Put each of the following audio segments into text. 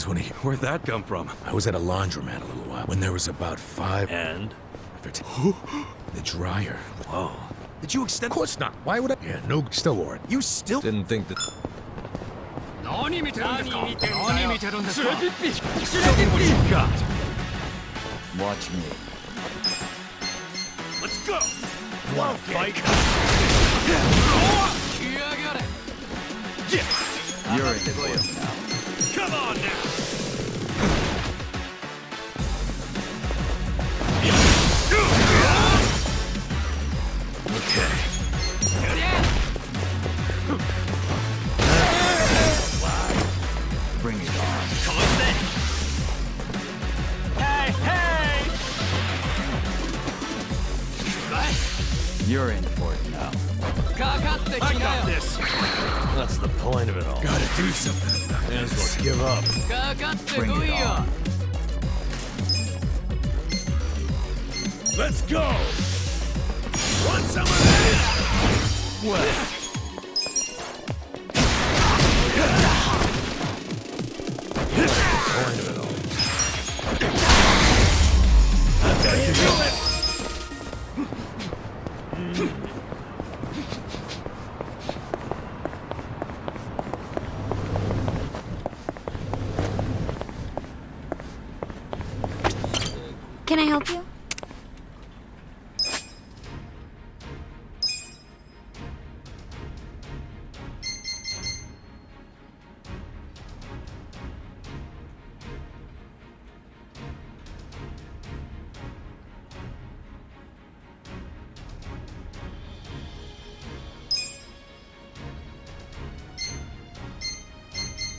realize when he... Where'd that come from? I was at a laundromat a little while, when there was about 5... And? The dryer. Whoa. Did you extend... Of course not. Why would I... Yeah, no, still wore it. You still... Didn't think that... Show me what you got. Watch me. Let's go. Wanna fight? You're in for it now. Come on now. Okay. Bring it on. Hey, hey! You're in for it now. I got this. That's the point of it all. Gotta do something. May as well give up. Bring it on. Let's go! Want some of this? Well, Point of it all. Can I help you?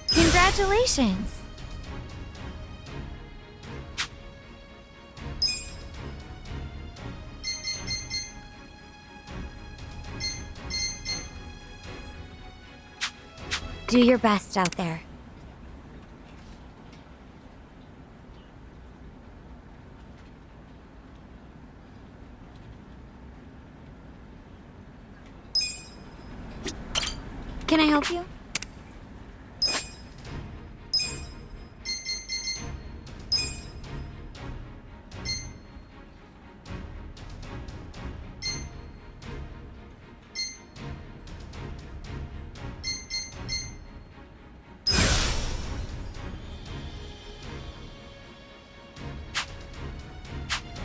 Congratulations! Do your best out there. Can I help you?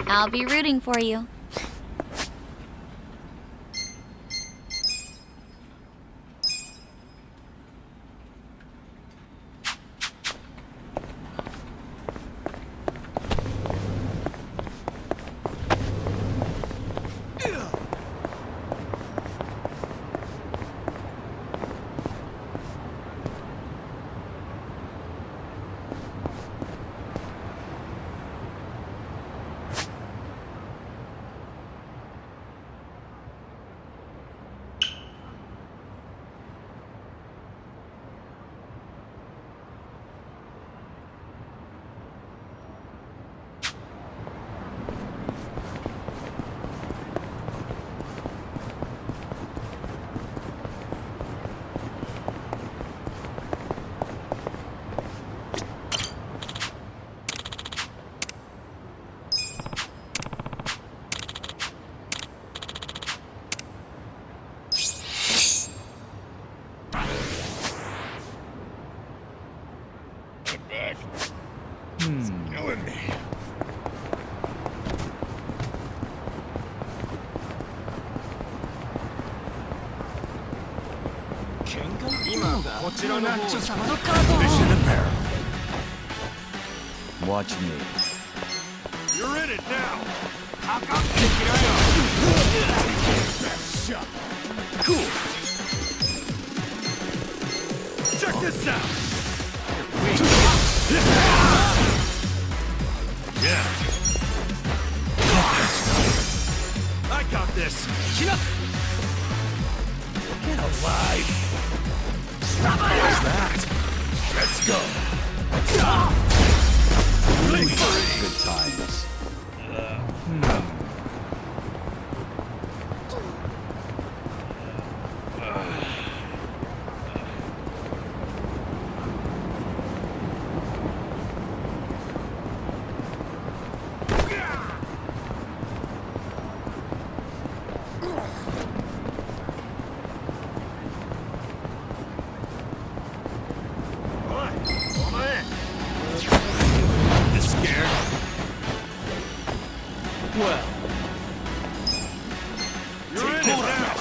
I'll be rooting for you. Killing me. Mission apparel. watch me. You're in it now. Best shot. Cool. Check this out. Yeah. I got this. Get alive. What's that? Let's go. Good times. Well, You're in it now.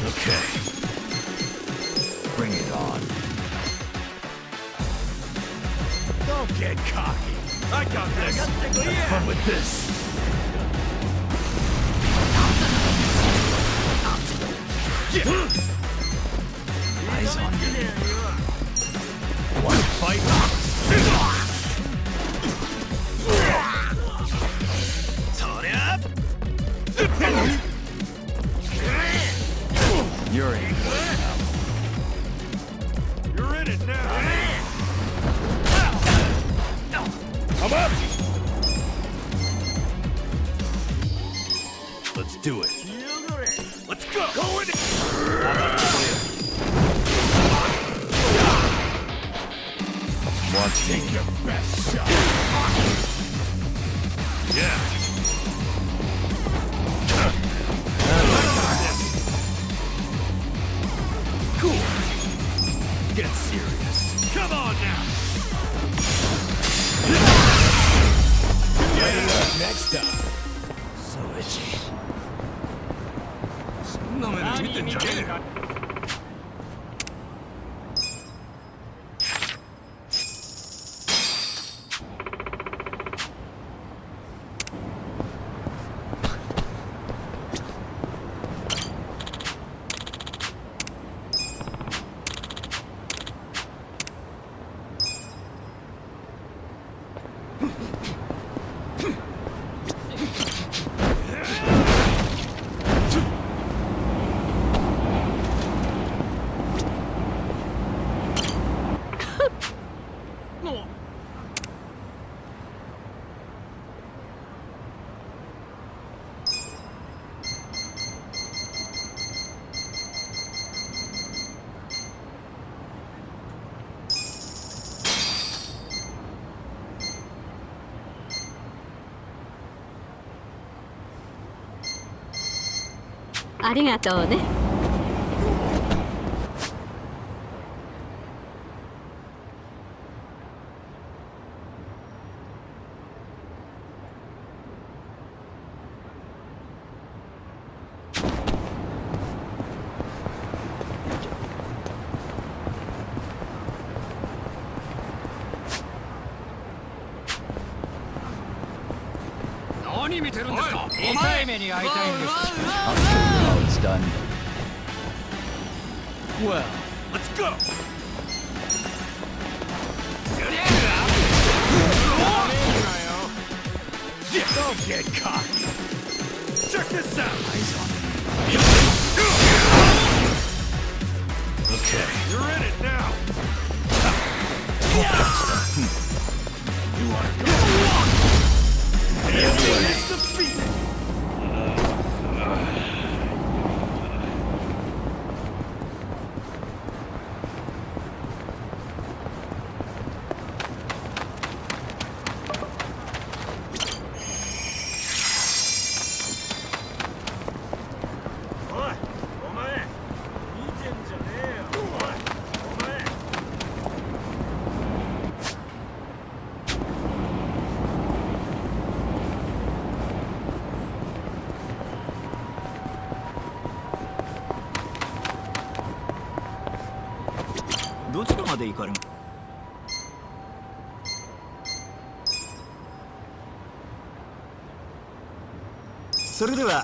Okay. Bring it on. Don't get cocky. I got this. Have fun with this. Eyes on you. One fight. You're in for it now. You're in it now. I'm up. Let's do it. Let's go. Go in. Watch me. Take your best shot. Yeah. Cool. Get serious. Come on now. Get it up next time. So itchy. そんな目で見てんじゃねえよ。ありがとうね。何見てるんですか。痛い目に遭いたいんです。I'll show you how it's done. Well, Let's go. Yeah, don't get cocky. Check this out. Eyes on me. Okay. You're in it now. You want to go? Everyone is defeated. What? どちらまで行かれる。それでは。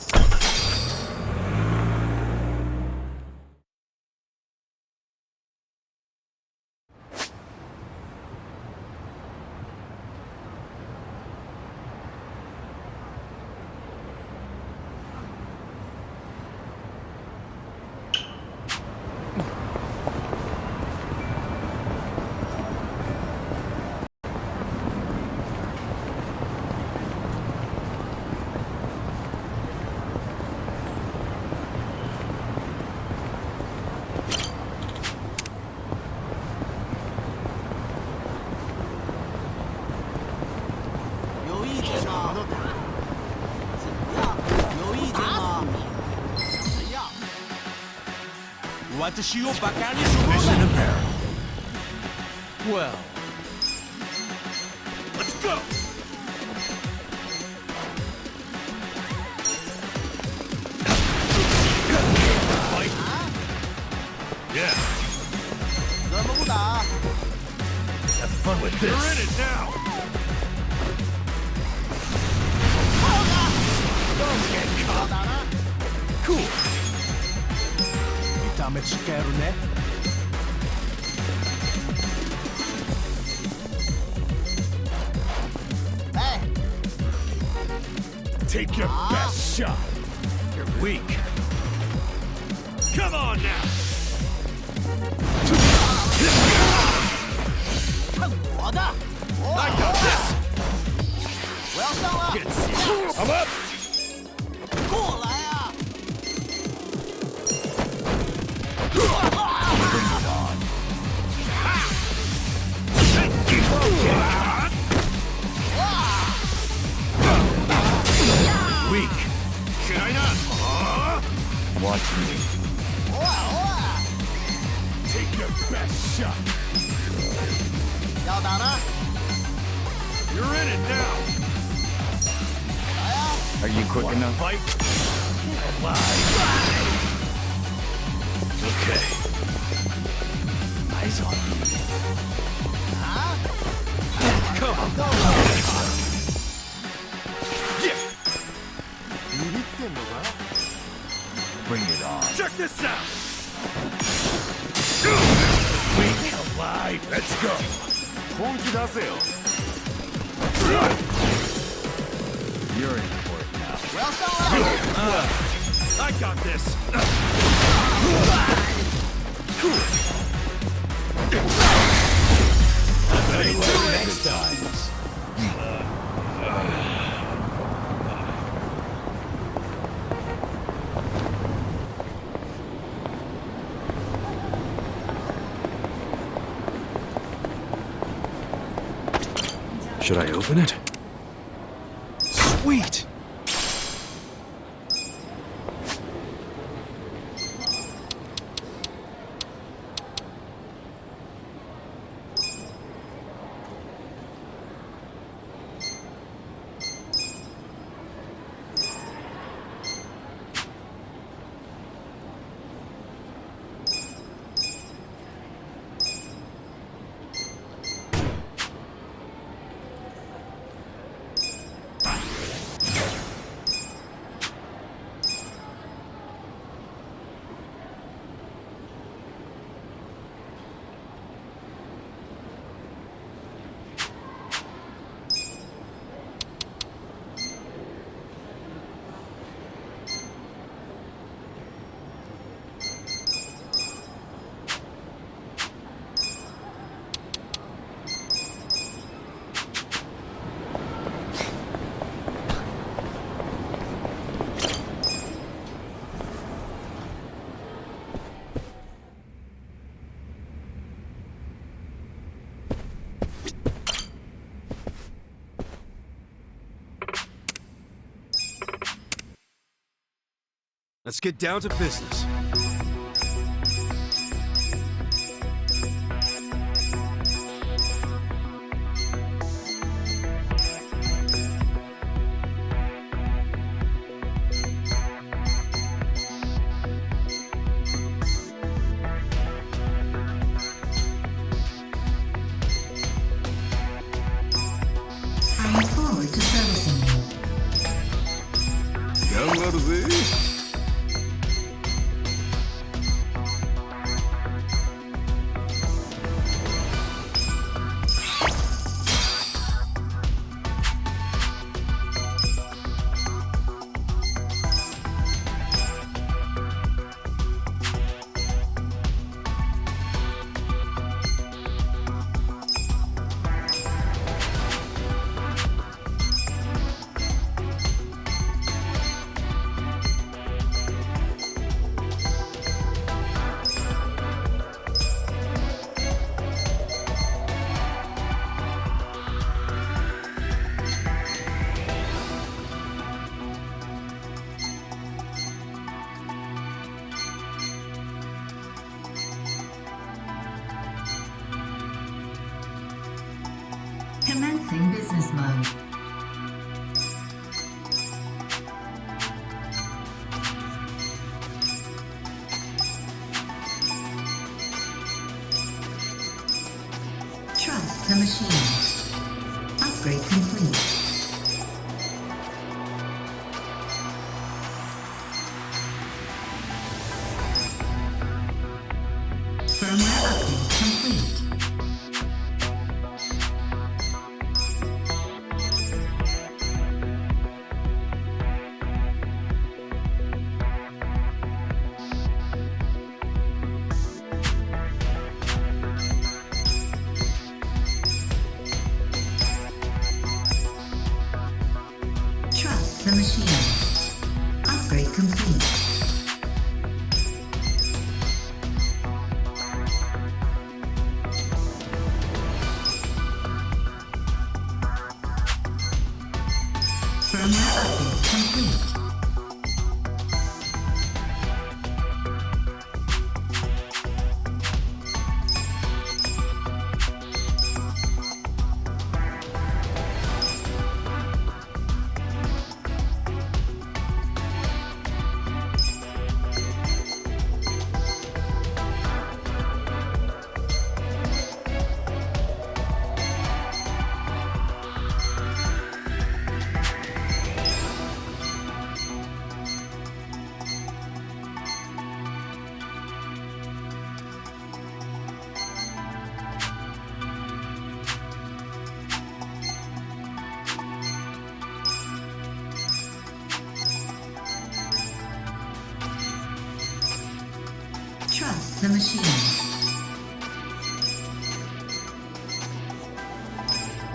私をバカにする Mission apparent. Well, You're in it now. Don't get caught. Cool. 見た目つけるね。Take your best shot. You're weak. Come on now. I got this. Get serious. I'm up. Bring it on. Weak. Should I not? Watch me. Take your best shot. You're in it now. Are you quick enough? Fight. Alive. Okay. Eyes on me. Come on. Yeah. Bring it on. Check this out. Weak. Alive. Let's go. You're in for it now. I got this. Hey, do it next time. Should I open it? Sweet! Let's get down to business. I look forward to servicing you. 頑張るぜ。Commencing business mode. Trust the machine. Upgrade complete. Firmware update complete. Trust the machine. Upgrade complete. Firmware update complete. Trust the machine.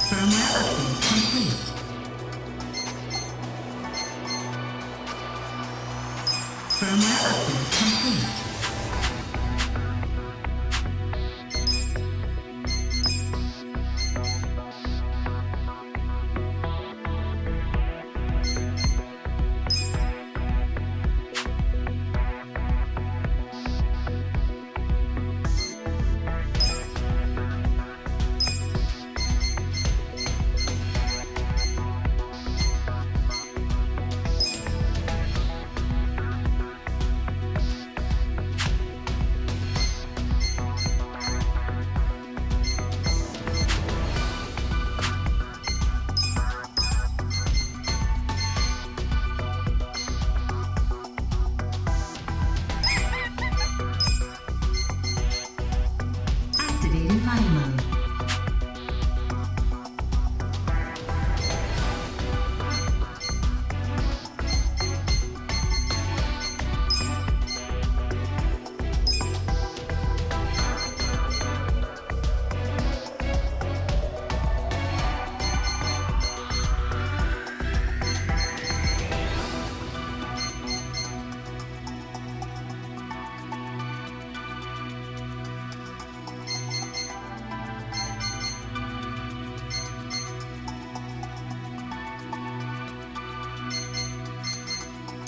Firmware update complete. Firmware update complete. Activated money mode.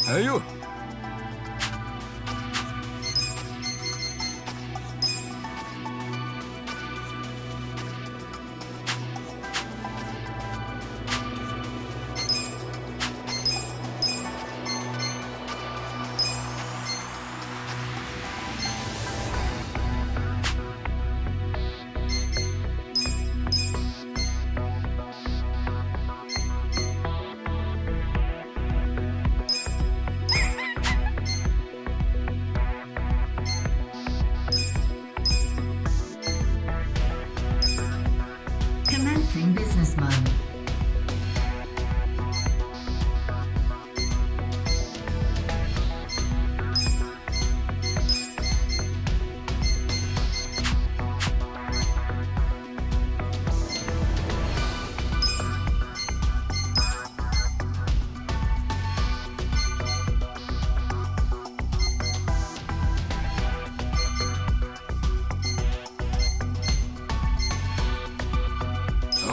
Hey, you. Commencing business mode.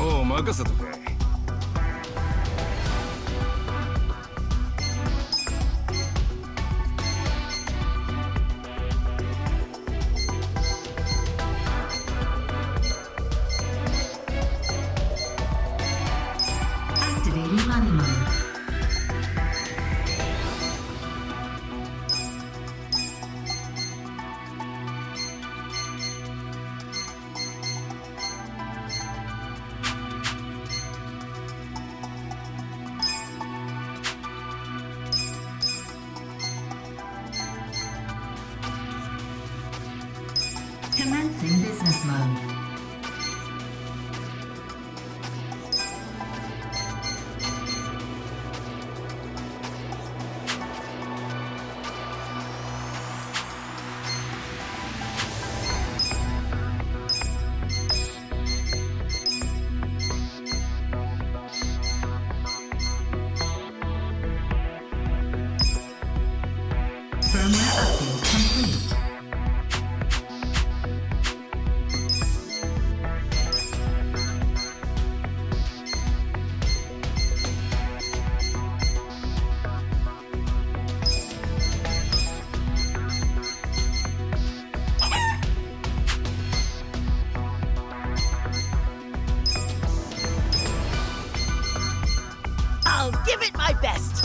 Oh, 任せとけ。Activating money mode. Firmware update complete. I'll give it my best.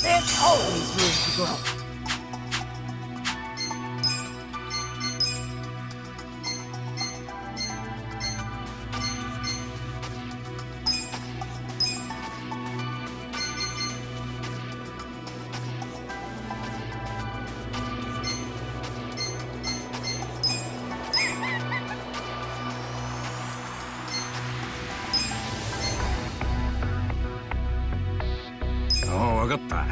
There's always room to grow. Oh, わかった。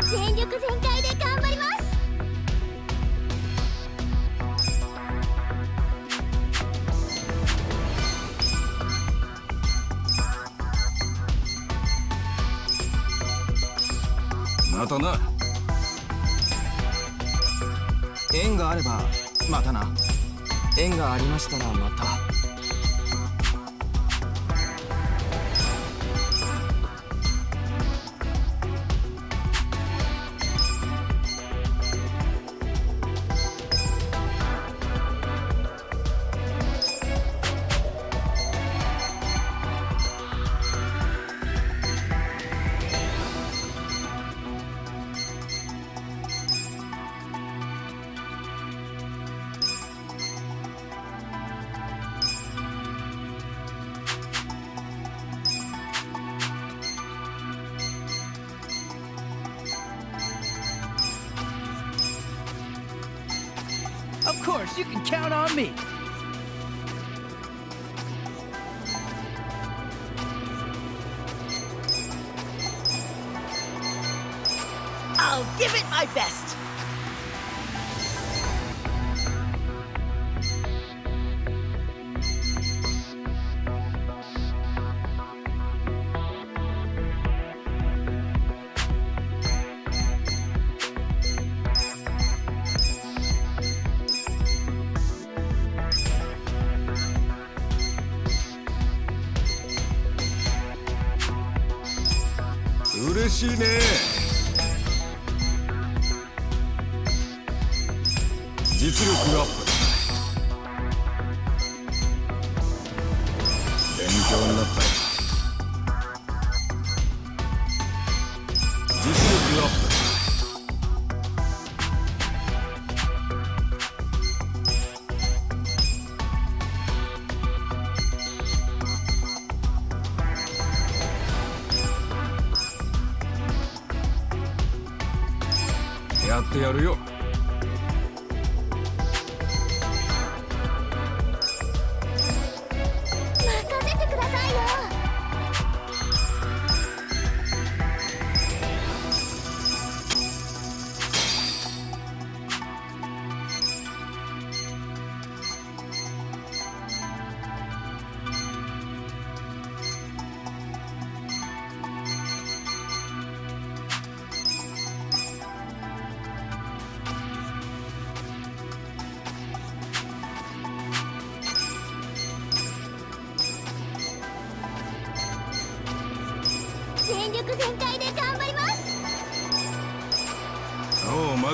全力全開で頑張ります。またな。縁があればまたな。縁がありましたらまた。Of course, you can count on me. I'll give it my best. Ureshii 嬉しいね。実力アップだ。勉強になったよ。実力アップだ。やってやるよ。任せてくださいよ。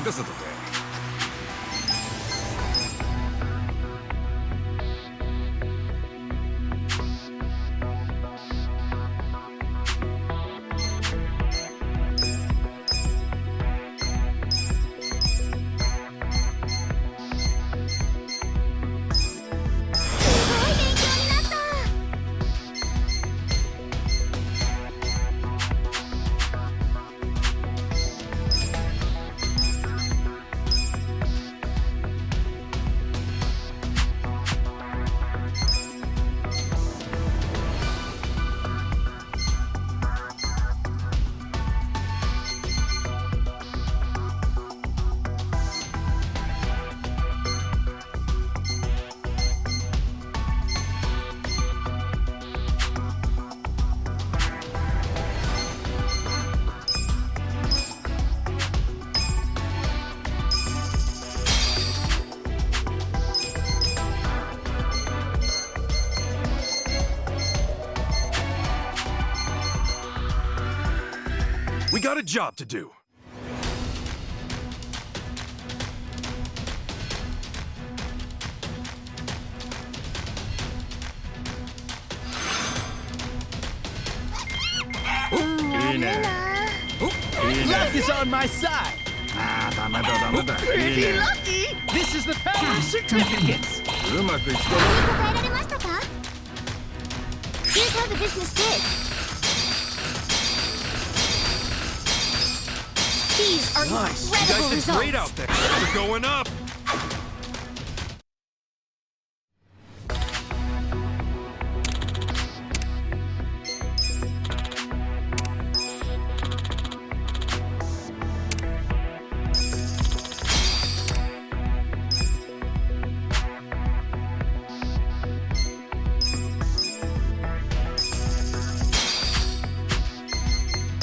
任せとけ。We got a job to do. Luck is on my side. Pretty lucky! This is the power of certificates. うまくいくと。答えられましたか？ Here's how the business did. These are Nice. You incredible guys did great results. out there. We're going up.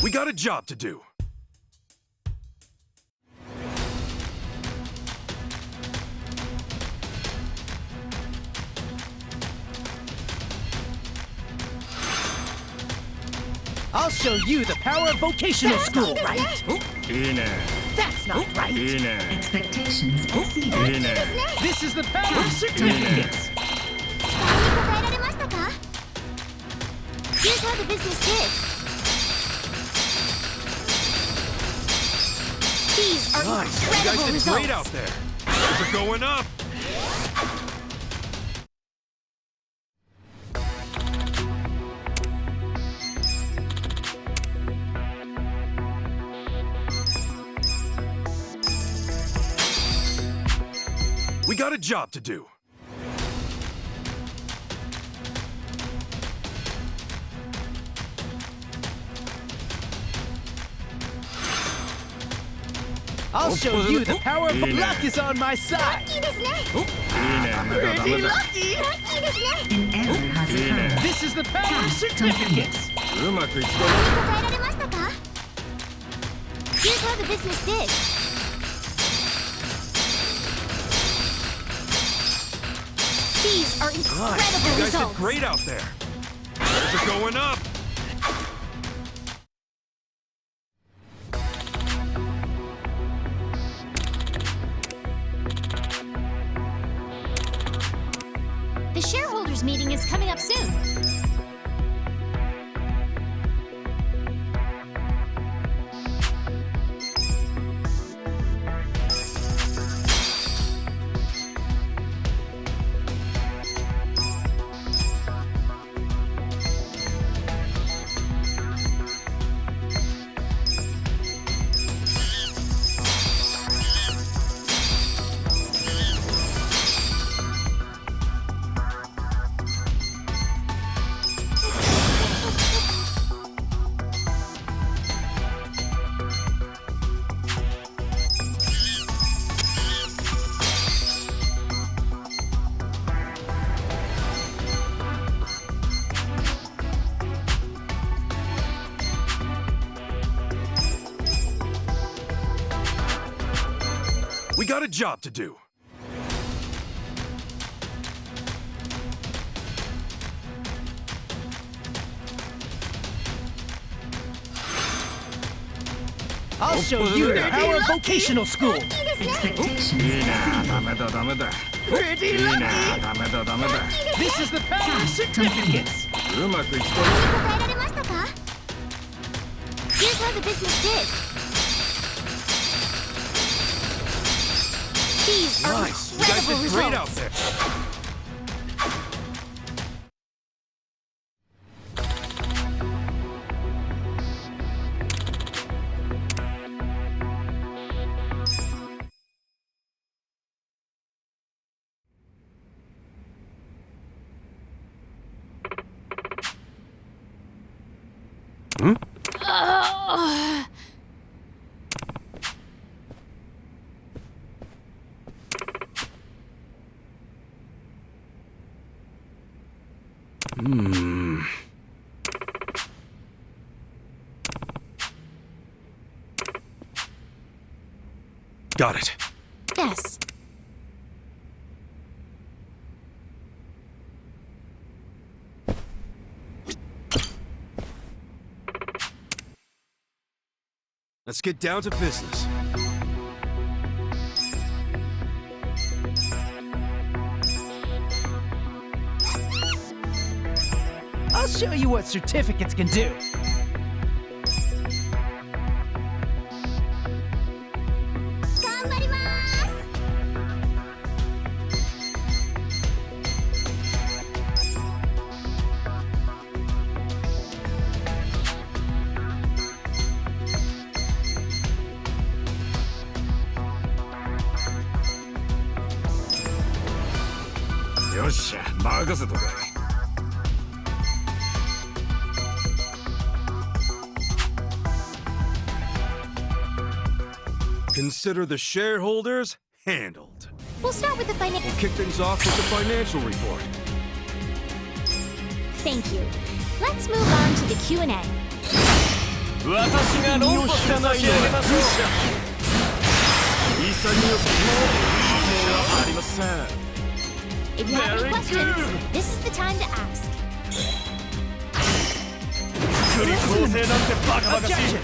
We got a job to do. I'll show you the power of vocational school, right? いいね。 That's not right! いいね。 Expectations exceeded. いいね。 This is the power of certificates. 答えられましたか？ Here's how the business did. These are Nice. You guys incredible did great out results. there. We're going up. We got a job to do. I'll show you the power of luck is on my side. いいですね。 Pretty lucky! ラッキーですね。 An error has occurred. This is the power of certificates. うまくいくと。答えられましたか？ Here's how the business did. These are incredible You guys did results. great out there. We're going up. The shareholders meeting is coming up soon. We got a job to do. I'll show you the power of vocational school. いいですね Expectations いいな exceeded. ダメだダメだ Pretty いいな lucky. ダメだダメだ This is the power of certificates. うまくいってる答えられましたか Here's how the business did. These are Nice you guys incredible did great out results. there Got it. Yes. Let's get down to business. I'll show you what certificates can do. 頑張りますよっしゃ任せとけ Consider the shareholders handled. We'll start with the financial. We'll kick things off with the financial report. Thank you. Let's move on to the Q&A. 私が論破して差し上げましょう潔くも疑問はありません If you have any Very questions, good. this is the time to ask. 作り構成なんてバカバカしい Objection.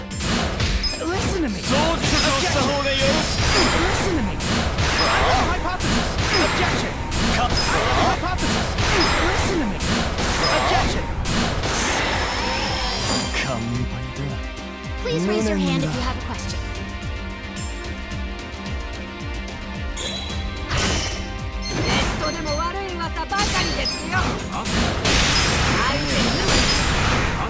Listen to me. 掃除をした方がよろしい Listen to me. I have a hypothesis. Objection. I have a hypothesis. Listen to me. Objection. Please raise your hand if you have a question. とても悪い噂ばかりですよ。相手に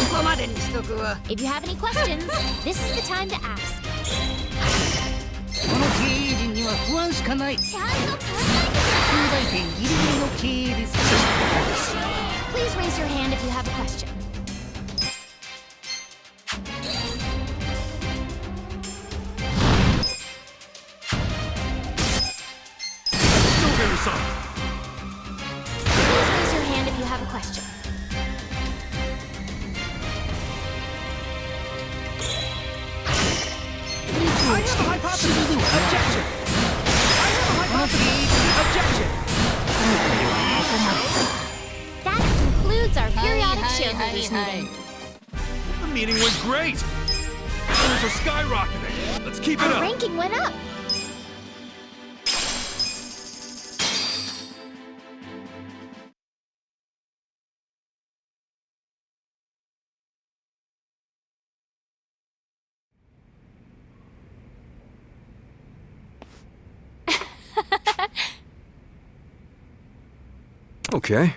ここまでにしとくわ。 If you have any questions, this is the time to ask. この経営陣には不安しかない。ちゃんと考えてくださ東大点ギリギリの経営です。 い Please raise your hand if you have a question. Silver-san. Please raise your hand if you have a question. I have a hypothesis. Objection. I have a hypothesis. Objection. That concludes our periodic shareholders meeting. The meeting went great. Numbers are skyrocketing. Let's keep it Our up. ranking went up. Okay.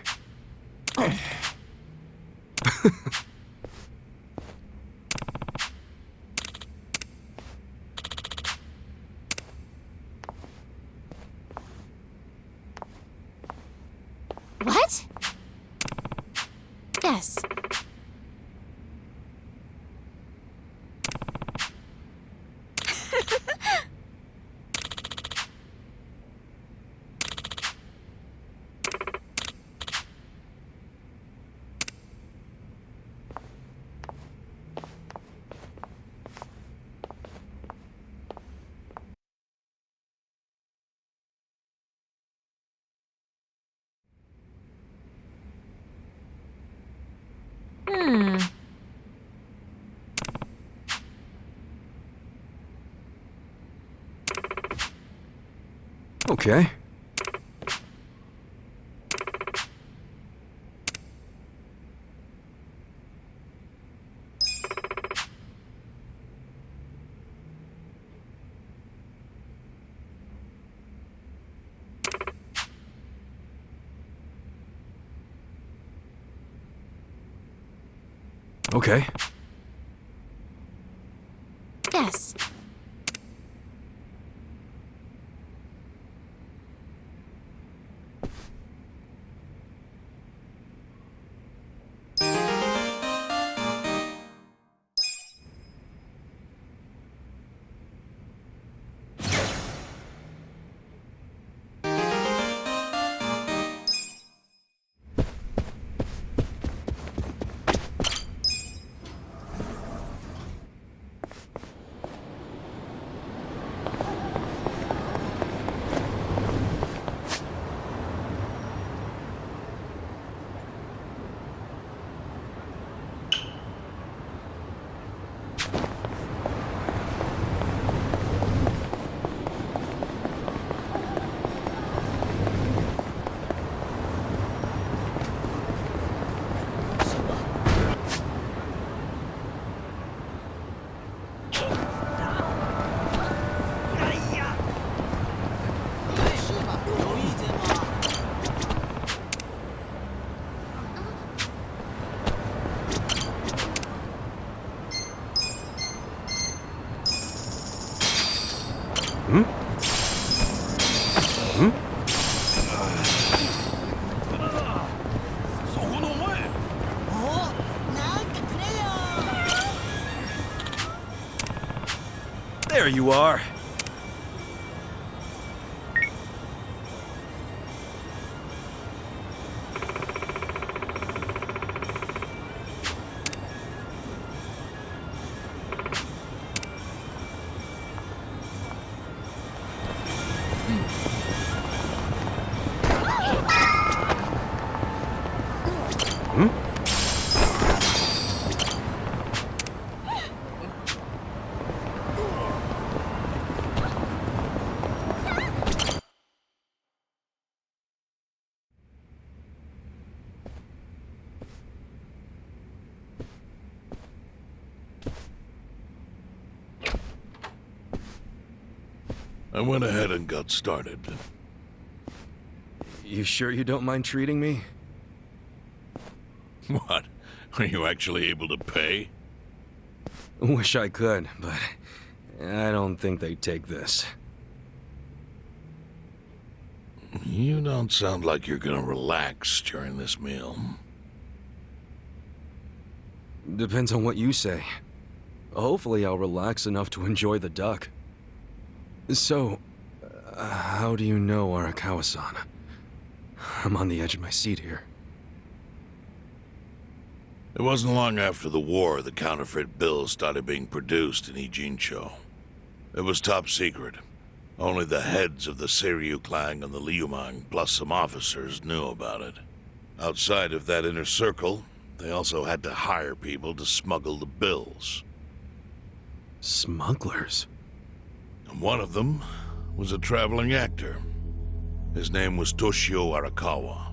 What? Yes. Okay. Okay. Yes. There you are. I went ahead and got started. You sure you don't mind treating me? What? Are you actually able to pay? Wish I could, but I don't think they'd take this. You don't sound like you're gonna relax during this meal. Depends on what you say. Hopefully I'll relax enough to enjoy the duck. So, how do you know Arakawa-san? I'm on the edge of my seat here. It wasn't long after the war the counterfeit bills started being produced in Ijincho. It was top secret. Only the heads of the Seiryu clan and the Liumang, plus some officers, knew about it. Outside of that inner circle, they also had to hire people to smuggle the bills. Smugglers? And one of them was a traveling actor. His name was Toshio Arakawa.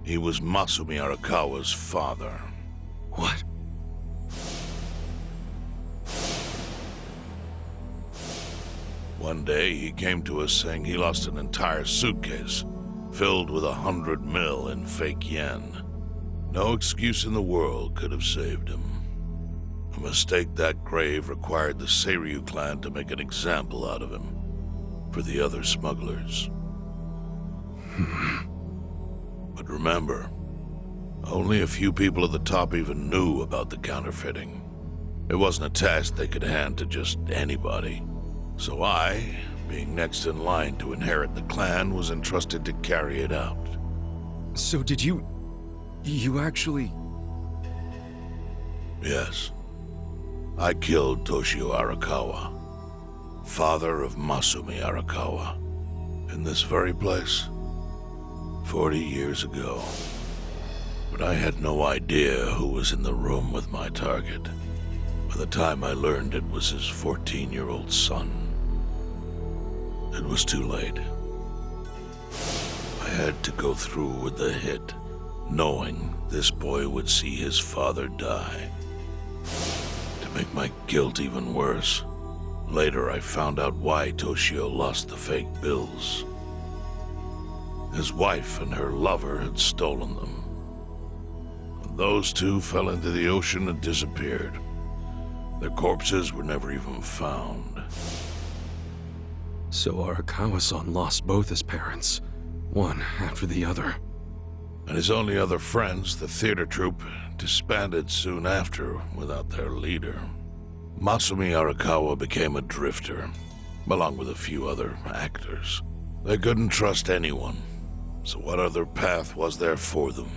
He was Masumi Arakawa's father. What? One day, he came to us saying he lost an entire suitcase filled with 100 mil in fake yen. No excuse in the world could have saved him. A mistake that grave required the Seiryu clan to make an example out of him for the other smugglers. But remember, only a few people at the top even knew about the counterfeiting. It wasn't a task they could hand to just anybody. So I, being next in line to inherit the clan, was entrusted to carry it out. So did you actually... Yes. I killed Toshio Arakawa, father of Masumi Arakawa, in this very place, 40 years ago. But I had no idea who was in the room with my target. By the time I learned it was his 14-year-old son, it was too late. I had to go through with the hit, knowing this boy would see his father die. To make my guilt even worse, later I found out why Toshio lost the fake bills. His wife and her lover had stolen them. Those two fell into the ocean and disappeared. Their corpses were never even found. So Arakawa-san lost both his parents, one after the other. And his only other friends, the theater troupe, disbanded soon after without their leader. Masumi Arakawa became a drifter, along with a few other actors. They couldn't trust anyone, so what other path was there for them,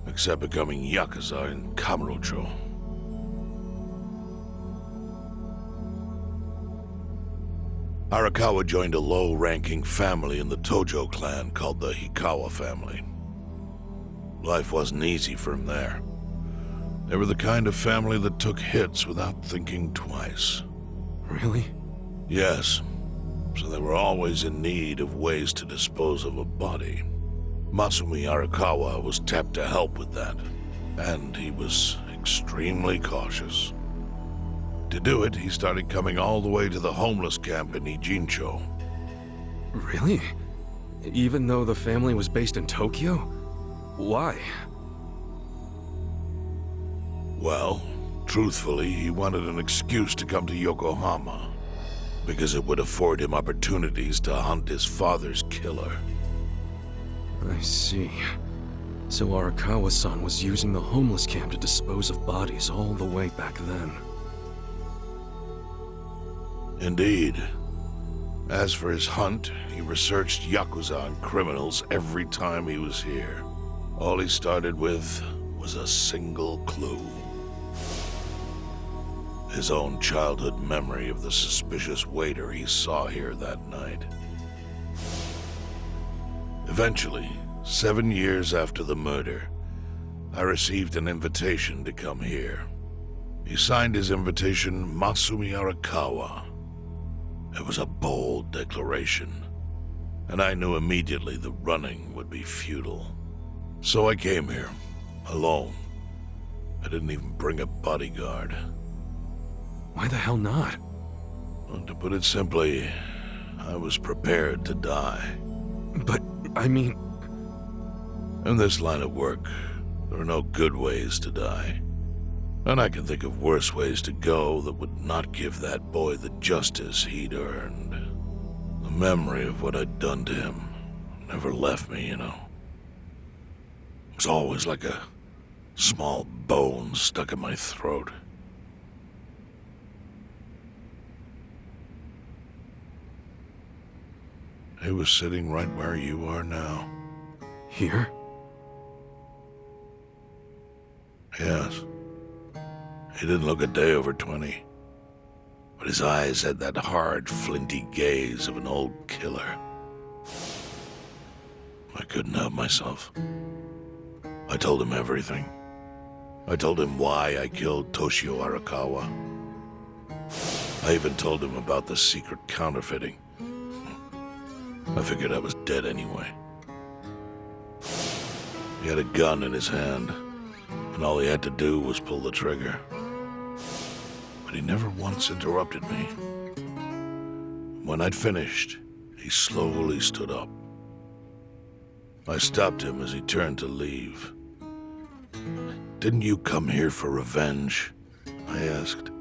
except becoming Yakuza in Kamurocho? Arakawa joined a low-ranking family in the Tojo clan called the Hikawa family. Life wasn't easy for him there. They were the kind of family that took hits without thinking twice. Really? Yes, so they were always in need of ways to dispose of a body. Masumi Arakawa was tapped to help with that, and he was extremely cautious. To do it, he started coming all the way to the homeless camp in Ijincho. Really? Even though the family was based in Tokyo? Why? Well, truthfully, he wanted an excuse to come to Yokohama, because it would afford him opportunities to hunt his father's killer. I see. So Arakawa-san was using the homeless camp to dispose of bodies all the way back then. Indeed. As for his hunt, he researched Yakuza and criminals every time he was here. All he started with was a single clue. His own childhood memory of the suspicious waiter he saw here that night. Eventually, 7 years after the murder, I received an invitation to come here. He signed his invitation Masumi Arakawa. It was a bold declaration, and I knew immediately the running would be futile. So I came here, alone. I didn't even bring a bodyguard. Why the hell not? Well, to put it simply, I was prepared to die. But, I mean... In this line of work, there are no good ways to die. And I can think of worse ways to go that would not give that boy the justice he'd earned. The memory of what I'd done to him never left me, you know. It was always like a small bone stuck in my throat. He was sitting right where you are now. Here? Yes. He didn't look a day over 20. But his eyes had that hard, flinty gaze of an old killer. I couldn't help myself. I told him everything. I told him why I killed Toshio Arakawa. I even told him about the secret counterfeiting. I figured I was dead anyway. He had a gun in his hand, and all he had to do was pull the trigger. But he never once interrupted me. When I'd finished, he slowly stood up. I stopped him as he turned to leave. "Didn't you come here for revenge?" I asked.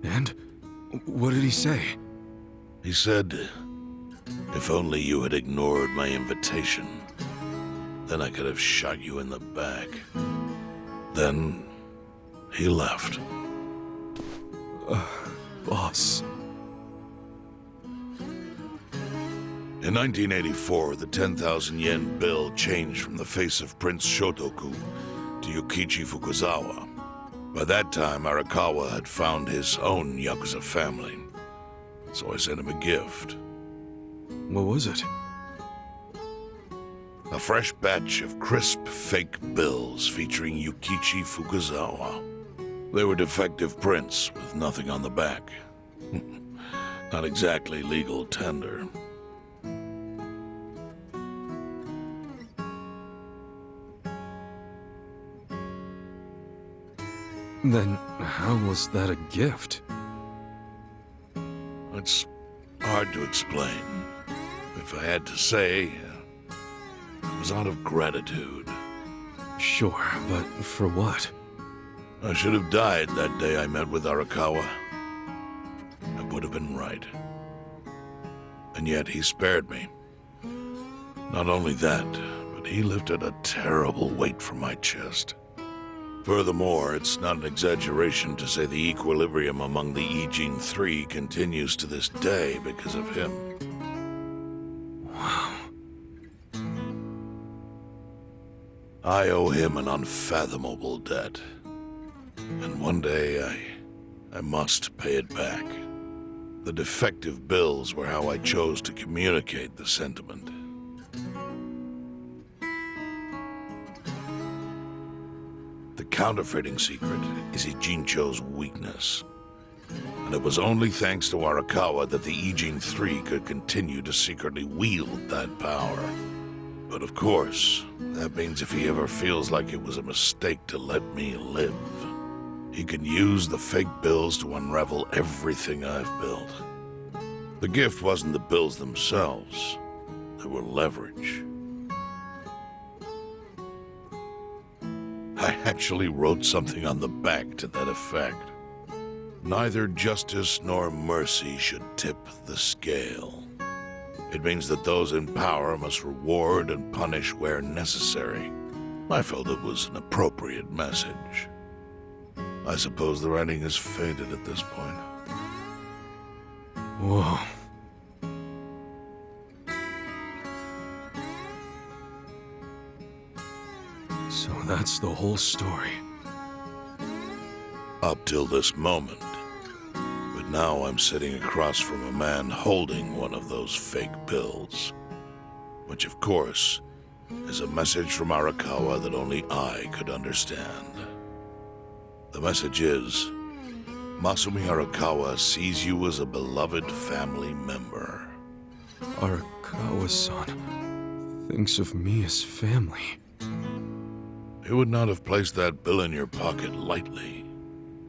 And? What did he say? He said, "If only you had ignored my invitation, then I could have shot you in the back." Then he left. Boss. In 1984, the 10,000 yen bill changed from the face of Prince Shotoku to Yukichi Fukuzawa. By that time, Arakawa had found his own Yakuza family, so I sent him a gift. What was it? A fresh batch of crisp fake bills featuring Yukichi Fukuzawa. They were defective prints with nothing on the back. Not exactly legal tender. Then how was that a gift? It's hard to explain. If I had to say, it was out of gratitude. Sure, but for what? I should have died that day I met with Arakawa. I would have been right. And yet he spared me. Not only that, but he lifted a terrible weight from my chest. Furthermore, it's not an exaggeration to say the equilibrium among the Ijin Three continues to this day because of him. Wow. I owe him an unfathomable debt. And one day, I must pay it back. The defective bills were how I chose to communicate the sentiment. The counterfeiting secret is Ijincho's weakness. And it was only thanks to Arakawa that the Ijin Three could continue to secretly wield that power. But of course, that means if he ever feels like it was a mistake to let me live, he can use the fake bills to unravel everything I've built. The gift wasn't the bills themselves. They were leverage. I actually wrote something on the back to that effect. Neither justice nor mercy should tip the scale. It means that those in power must reward and punish where necessary. I felt it was an appropriate message. I suppose the writing is faded at this point. Whoa. So that's the whole story. Up till this moment. But now I'm sitting across from a man holding one of those fake bills. Which, of course, is a message from Arakawa that only I could understand. The message is, Masumi Arakawa sees you as a beloved family member. Arakawa-san thinks of me as family. He would not have placed that bill in your pocket lightly.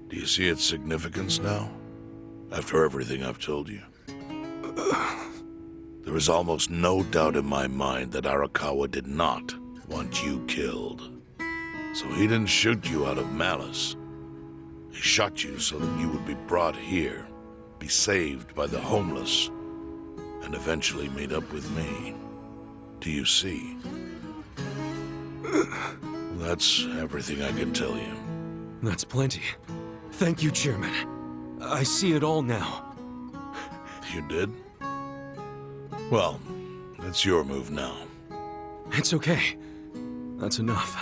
Do you see its significance now? After everything I've told you? There is almost no doubt in my mind that Arakawa did not want you killed. So he didn't shoot you out of malice. He shot you so that you would be brought here, be saved by the homeless, and eventually meet up with me. Do you see? That's everything I can tell you. That's plenty. Thank you, Chairman. I see it all now. You did? Well, it's your move now. It's okay. That's enough.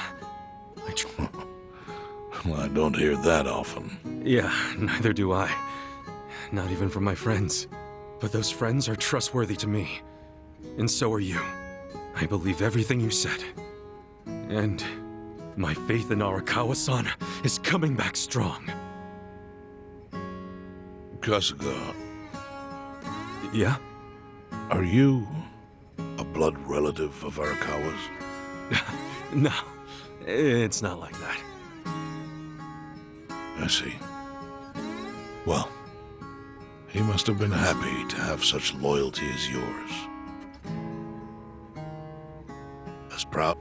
Well, I don't hear that often. Yeah, neither do I. Not even from my friends. But those friends are trustworthy to me. And so are you. I believe everything you said. And my faith in Arakawa-san is coming back strong. Kasuga, Yeah? are you a blood relative of Arakawa's? No, it's not like that. I see. Well, he must have been happy to have such loyalty as yours. As proud